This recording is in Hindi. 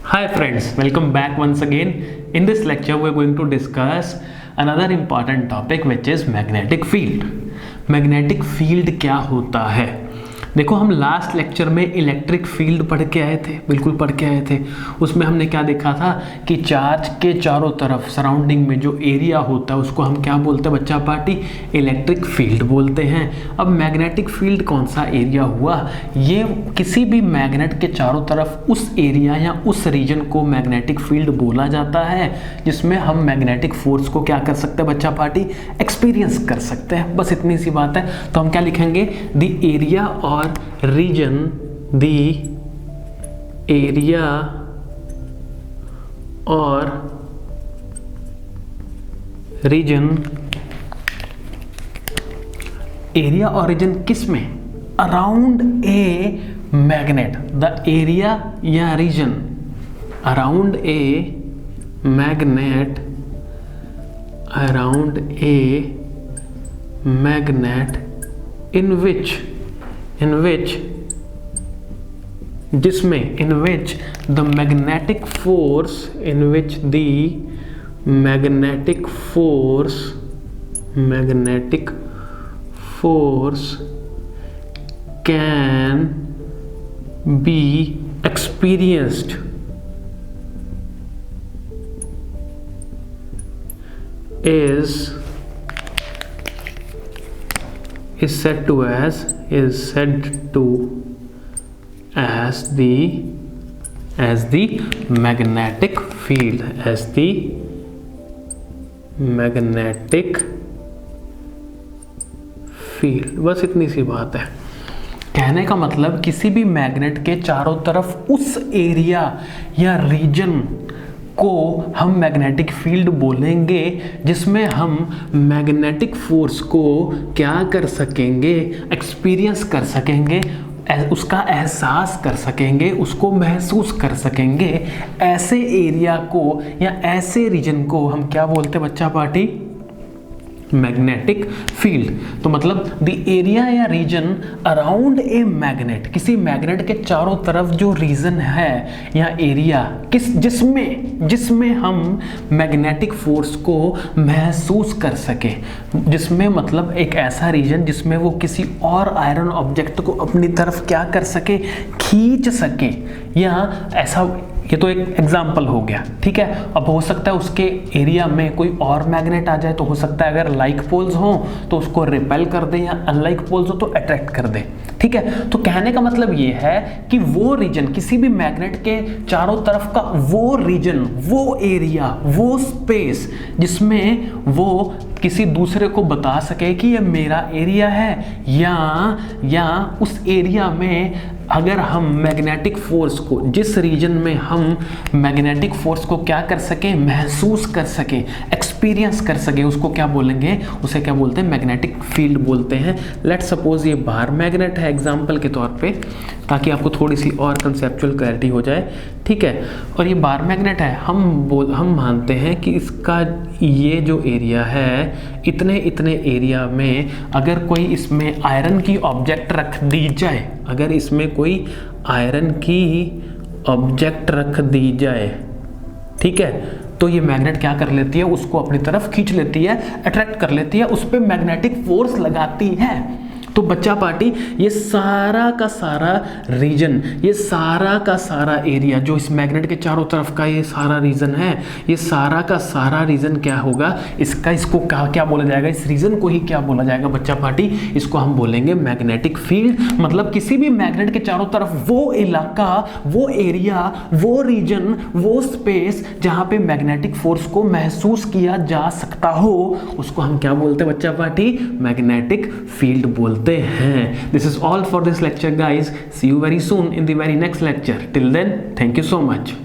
Hi friends, welcome back once again. In this lecture we are going to discuss another important topic which is magnetic field. Magnetic field क्या होता है? देखो, हम लास्ट लेक्चर में इलेक्ट्रिक फील्ड पढ़ के आए थे, बिल्कुल पढ़ के आए थे। उसमें हमने क्या देखा था कि चार्ज के चारों तरफ सराउंडिंग में जो एरिया होता है उसको हम क्या बोलते हैं बच्चा पार्टी? इलेक्ट्रिक फील्ड बोलते हैं। अब मैग्नेटिक फील्ड कौन सा एरिया हुआ? ये किसी भी मैग्नेट के चारों तरफ उस एरिया या उस रीजन को मैग्नेटिक फील्ड बोला जाता है जिसमें हम मैग्नेटिक फोर्स को क्या कर सकते हैं बच्चा पार्टी? एक्सपीरियंस कर सकते हैं। बस इतनी सी बात है। तो हम क्या लिखेंगे? द एरिया और region, the area or region, area और रीजन किस में? Around a magnet. The area या region around a magnet, around a magnet in which जिसमें in which the magnetic force can be experienced is said to as the magnetic field, बस इतनी सी बात है। कहने का मतलब किसी भी मैग्नेट के चारों तरफ उस एरिया या रीजन को हम मैग्नेटिक फील्ड बोलेंगे जिसमें हम मैग्नेटिक फोर्स को क्या कर सकेंगे? एक्सपीरियंस कर सकेंगे, उसका एहसास कर सकेंगे, उसको महसूस कर सकेंगे। ऐसे एरिया को या ऐसे रीजन को हम क्या बोलते हैं बच्चा पार्टी? Magnetic field. तो मतलब द एरिया या रीजन अराउंड ए मैग्नेट, किसी मैग्नेट के चारों तरफ जो रीजन है या एरिया जिसमें हम मैग्नेटिक फोर्स को महसूस कर सके, जिसमें मतलब एक ऐसा रीजन जिसमें वो किसी और आयरन ऑब्जेक्ट को अपनी तरफ क्या कर सके? खींच सके। या ऐसा, ये तो एक एग्जाम्पल हो गया, ठीक है। अब हो सकता है उसके एरिया में कोई और मैग्नेट आ जाए, तो हो सकता है अगर लाइक पोल्स हो तो उसको रिपेल कर दे या अनलाइक पोल्स हो तो अट्रैक्ट कर दे, ठीक है। तो कहने का मतलब ये है कि वो रीजन, किसी भी मैग्नेट के चारों तरफ का वो रीजन, वो एरिया, वो स्पेस जिसमें वो किसी दूसरे को बता सके कि ये मेरा एरिया है, या उस एरिया में अगर हम मैग्नेटिक फोर्स को, जिस रीजन में हम मैग्नेटिक फोर्स को क्या कर सके? महसूस कर सके, एक्सपीरियंस कर सके, उसको क्या बोलेंगे? उसे क्या बोलते हैं? मैग्नेटिक फील्ड बोलते हैं। लेट सपोज ये बार मैग्नेट है एग्जाम्पल के तौर पे, ताकि आपको थोड़ी सी और कंसेप्चुअल क्लैरिटी हो जाए, ठीक है। और ये बार मैग्नेट है, हम मानते हैं कि इसका ये जो एरिया है, इतने एरिया में अगर कोई इसमें आयरन की ऑब्जेक्ट रख दी जाए, अगर इसमें कोई आयरन की ऑब्जेक्ट रख दी जाए, ठीक है, तो ये मैग्नेट क्या कर लेती है? उसको अपनी तरफ खींच लेती है, अट्रैक्ट कर लेती है, उस पर मैग्नेटिक फोर्स लगाती है। तो बच्चा पार्टी, ये सारा का सारा रीजन, ये सारा का सारा एरिया जो इस मैग्नेट के चारों तरफ का ये सारा रीजन है, ये सारा का सारा रीजन क्या होगा? इसको क्या बोला जाएगा? इस रीजन को ही क्या बोला जाएगा बच्चा पार्टी? इसको हम बोलेंगे मैग्नेटिक फील्ड। मतलब किसी भी मैग्नेट के चारों तरफ वो इलाका, वो एरिया, वो रीजन, वो स्पेस जहां पे मैग्नेटिक फोर्स को महसूस किया जा सकता हो, उसको हम क्या बोलते हैं बच्चा पार्टी? मैग्नेटिक फील्ड बोलते हैं। This is all for this lecture guys. See you very soon in the very next lecture. Till then, thank you so much.